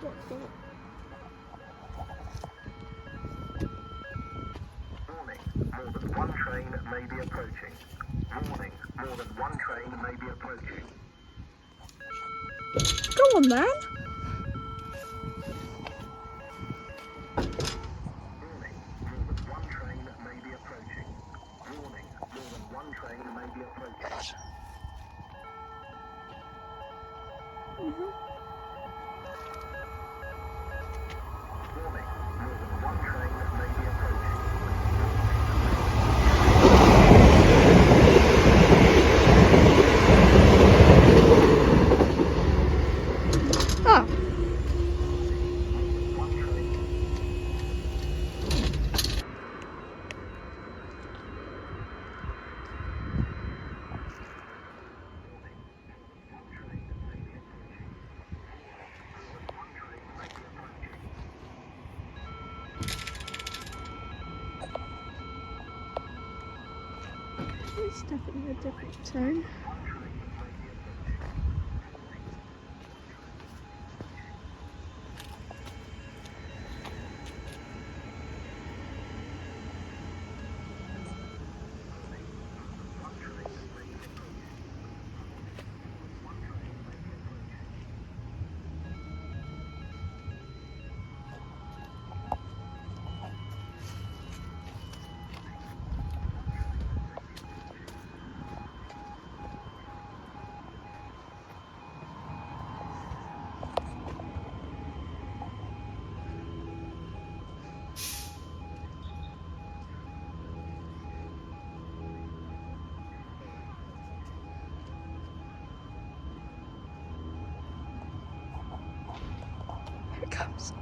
What's that? Warning, more than one train may be approaching. Warning, more than one train may be approaching. Go on then. Warning, more than one train may be approaching. Warning, more than one train may be approaching. Warning, more than one train may be approaching. Oh. One train. It's definitely a different tone. Here it comes.